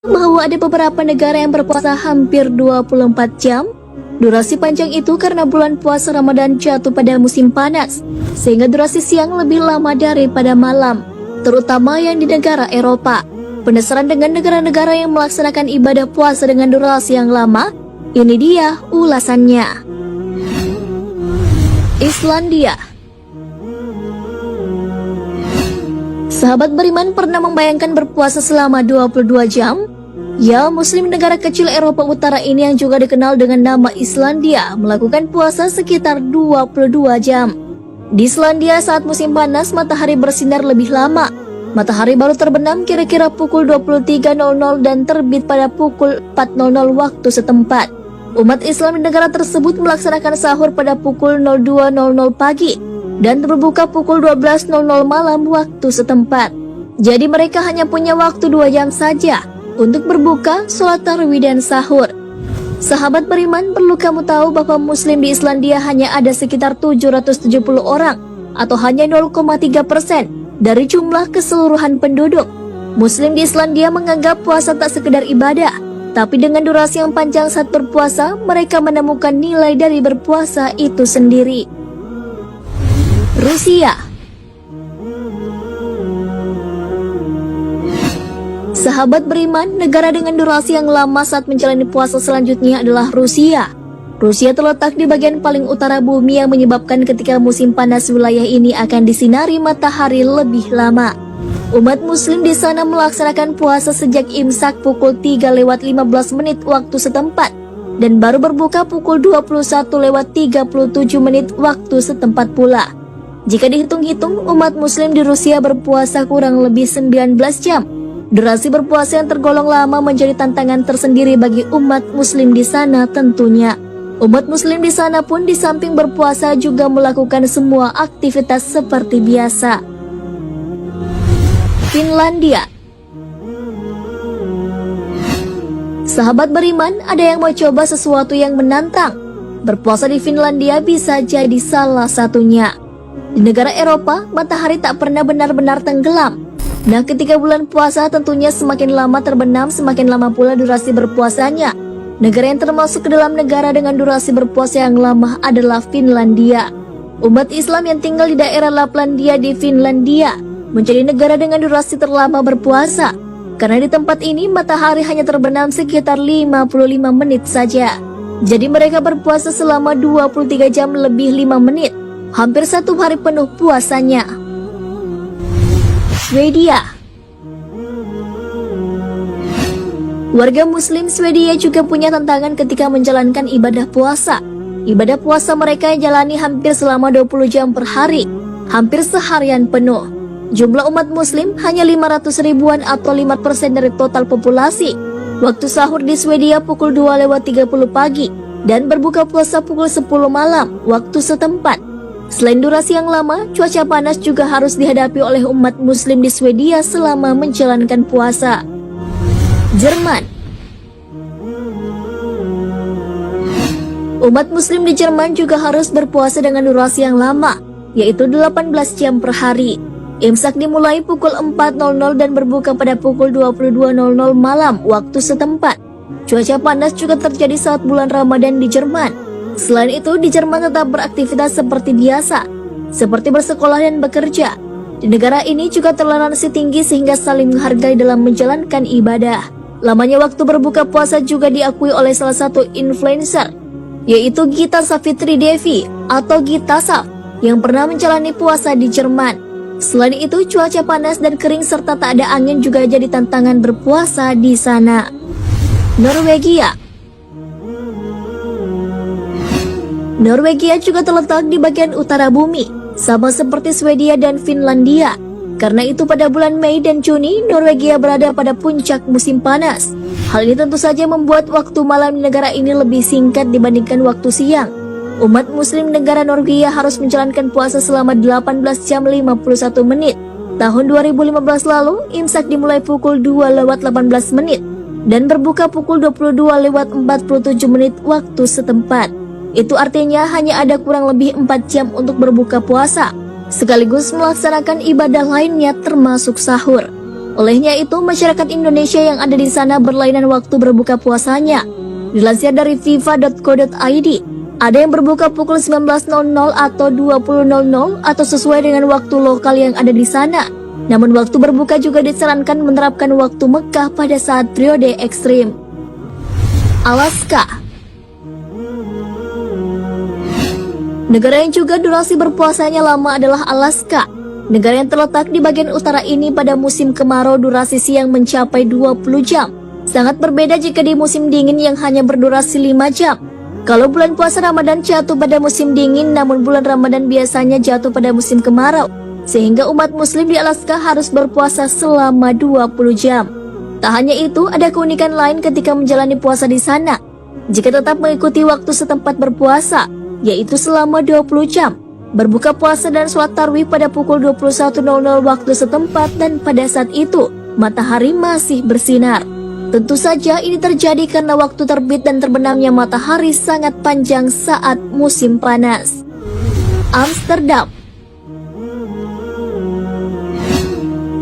bahwa ada beberapa negara yang berpuasa hampir 24 jam. Durasi panjang itu karena bulan puasa Ramadan jatuh pada musim panas, sehingga durasi siang lebih lama daripada malam, terutama yang di negara Eropa. Penasaran dengan negara-negara yang melaksanakan ibadah puasa dengan durasi yang lama? Ini dia ulasannya. Islandia. Sahabat beriman pernah membayangkan berpuasa selama 22 jam? Ya, muslim negara kecil Eropa Utara ini yang juga dikenal dengan nama Islandia melakukan puasa sekitar 22 jam. Di Islandia saat musim panas matahari bersinar lebih lama. Matahari baru terbenam kira-kira pukul 23.00 dan terbit pada pukul 4.00 waktu setempat. Umat Islam di negara tersebut melaksanakan sahur pada pukul 02.00 pagi dan berbuka pukul 12.00 malam waktu setempat. Jadi mereka hanya punya waktu 2 jam saja untuk berbuka, sholat tarawih dan sahur. Sahabat beriman, perlu kamu tahu bahwa muslim di Islandia hanya ada sekitar 770 orang atau hanya 0,3% dari jumlah keseluruhan penduduk. Muslim di Islandia menganggap puasa tak sekedar ibadah, tapi dengan durasi yang panjang saat berpuasa, mereka menemukan nilai dari berpuasa itu sendiri. Rusia. Sahabat beriman, negara dengan durasi yang lama saat menjalani puasa selanjutnya adalah Rusia. Rusia terletak di bagian paling utara bumi yang menyebabkan ketika musim panas wilayah ini akan disinari matahari lebih lama. Umat muslim di sana melaksanakan puasa sejak imsak pukul 3:15 waktu setempat dan baru berbuka pukul 21:37 waktu setempat pula. Jika dihitung-hitung, umat muslim di Rusia berpuasa kurang lebih 19 jam. Durasi berpuasa yang tergolong lama menjadi tantangan tersendiri bagi umat muslim di sana tentunya. Umat muslim di sana pun di samping berpuasa juga melakukan semua aktivitas seperti biasa. Finlandia. Sahabat beriman, ada yang mau coba sesuatu yang menantang? Berpuasa di Finlandia bisa jadi salah satunya. Di negara Eropa, matahari tak pernah benar-benar tenggelam. Nah, ketika bulan puasa tentunya semakin lama terbenam, semakin lama pula durasi berpuasanya. Negara yang termasuk ke dalam negara dengan durasi berpuasa yang lama adalah Finlandia. Umat Islam yang tinggal di daerah Laplandia di Finlandia menjadi negara dengan durasi terlama berpuasa. Karena di tempat ini matahari hanya terbenam sekitar 55 menit saja. Jadi mereka berpuasa selama 23 jam lebih 5 menit. Hampir 1 hari penuh puasanya. Swedia. Warga muslim Swedia juga punya tantangan ketika menjalankan ibadah puasa. Ibadah puasa mereka yang jalani hampir selama 20 jam per hari, hampir seharian penuh. Jumlah umat muslim hanya 500 ribuan atau 5% dari total populasi. Waktu sahur di Swedia pukul 2:30 pagi dan berbuka puasa pukul 10 malam waktu setempat. Selain durasi yang lama, cuaca panas juga harus dihadapi oleh umat muslim di Swedia selama menjalankan puasa. Jerman. Umat muslim di Jerman juga harus berpuasa dengan durasi yang lama, yaitu 18 jam per hari. Imsak dimulai pukul 4.00 dan berbuka pada pukul 22.00 malam waktu setempat. Cuaca panas juga terjadi saat bulan Ramadan di Jerman. Selain itu, di Jerman tetap beraktivitas seperti biasa, seperti bersekolah dan bekerja. Di negara ini juga toleransi tinggi sehingga saling menghargai dalam menjalankan ibadah. Lamanya waktu berbuka puasa juga diakui oleh salah satu influencer, yaitu Gita Savitri Devi atau Gita Sav, yang pernah menjalani puasa di Jerman. Selain itu, cuaca panas dan kering serta tak ada angin juga jadi tantangan berpuasa di sana. Norwegia. Norwegia juga terletak di bagian utara bumi, sama seperti Swedia dan Finlandia. Karena itu pada bulan Mei dan Juni, Norwegia berada pada puncak musim panas. Hal ini tentu saja membuat waktu malam di negara ini lebih singkat dibandingkan waktu siang. Umat muslim negara Norwegia harus menjalankan puasa selama 18 jam 51 menit. Tahun 2015 lalu, imsak dimulai pukul 2:18 dan berbuka pukul 22:47 waktu setempat. Itu artinya hanya ada kurang lebih 4 jam untuk berbuka puasa, sekaligus melaksanakan ibadah lainnya termasuk sahur. Olehnya itu, masyarakat Indonesia yang ada di sana berlainan waktu berbuka puasanya. Dilansir dari fifa.co.id, ada yang berbuka pukul 19.00 atau 20.00 atau sesuai dengan waktu lokal yang ada di sana. Namun waktu berbuka juga disarankan menerapkan waktu Mekah pada saat periode ekstrim. Alaska. Negara yang juga durasi berpuasanya lama adalah Alaska. Negara yang terletak di bagian utara ini pada musim kemarau durasi siang mencapai 20 jam. Sangat berbeda jika di musim dingin yang hanya berdurasi 5 jam. Kalau bulan puasa Ramadan jatuh pada musim dingin, namun bulan Ramadan biasanya jatuh pada musim kemarau. Sehingga umat muslim di Alaska harus berpuasa selama 20 jam. Tak hanya itu, ada keunikan lain ketika menjalani puasa di sana. Jika tetap mengikuti waktu setempat berpuasa, yaitu selama 20 jam, berbuka puasa dan sholat tarawih pada pukul 21.00 waktu setempat, dan pada saat itu, matahari masih bersinar. Tentu saja ini terjadi karena waktu terbit dan terbenamnya matahari sangat panjang saat musim panas. Amsterdam.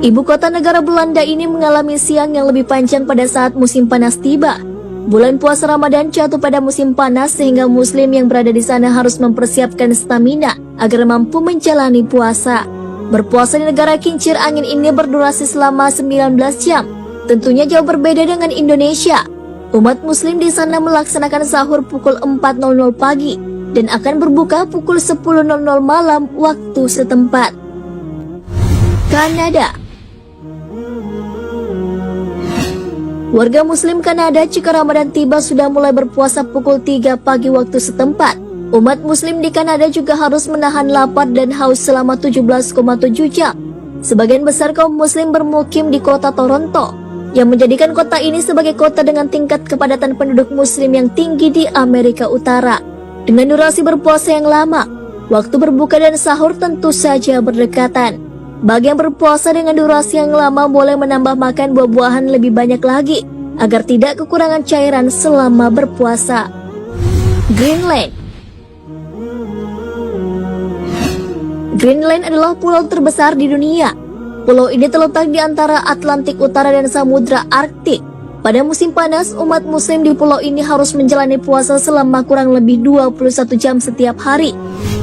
Ibu kota negara Belanda ini mengalami siang yang lebih panjang pada saat musim panas tiba. Bulan puasa Ramadan jatuh pada musim panas sehingga muslim yang berada di sana harus mempersiapkan stamina agar mampu menjalani puasa. Berpuasa di negara kincir angin ini berdurasi selama 19 jam. Tentunya jauh berbeda dengan Indonesia. Umat muslim di sana melaksanakan sahur pukul 4.00 pagi dan akan berbuka pukul 10.00 malam waktu setempat. Kanada. Warga muslim Kanada jika Ramadan tiba sudah mulai berpuasa pukul 3 pagi waktu setempat. Umat muslim di Kanada juga harus menahan lapar dan haus selama 17,7 jam. Sebagian besar kaum muslim bermukim di kota Toronto, yang menjadikan kota ini sebagai kota dengan tingkat kepadatan penduduk muslim yang tinggi di Amerika Utara. Dengan durasi berpuasa yang lama, waktu berbuka dan sahur tentu saja berdekatan. Bagi yang berpuasa dengan durasi yang lama boleh menambah makan buah-buahan lebih banyak lagi, agar tidak kekurangan cairan selama berpuasa. Greenland. Greenland adalah pulau terbesar di dunia. Pulau ini terletak di antara Atlantik Utara dan Samudra Arktik. Pada musim panas, umat muslim di pulau ini harus menjalani puasa selama kurang lebih 21 jam setiap hari.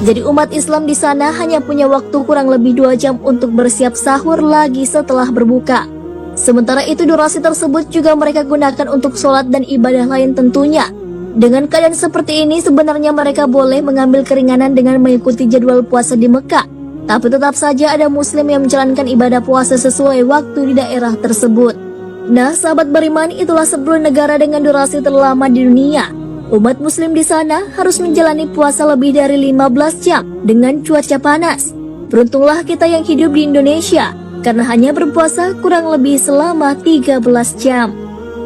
Jadi umat Islam di sana hanya punya waktu kurang lebih 2 jam untuk bersiap sahur lagi setelah berbuka. Sementara itu durasi tersebut juga mereka gunakan untuk sholat dan ibadah lain tentunya. Dengan keadaan seperti ini sebenarnya mereka boleh mengambil keringanan dengan mengikuti jadwal puasa di Mekah. Tapi tetap saja ada muslim yang menjalankan ibadah puasa sesuai waktu di daerah tersebut. Nah, sahabat beriman, itulah 10 negara dengan durasi terlama di dunia. Umat muslim di sana harus menjalani puasa lebih dari 15 jam dengan cuaca panas. Beruntunglah kita yang hidup di Indonesia, karena hanya berpuasa kurang lebih selama 13 jam.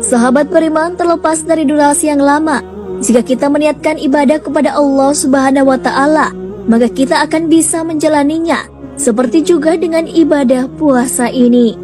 Sahabat beriman, terlepas dari durasi yang lama, jika kita meniatkan ibadah kepada Allah Subhanahu wa Ta'ala, maka kita akan bisa menjalaninya, seperti juga dengan ibadah puasa ini.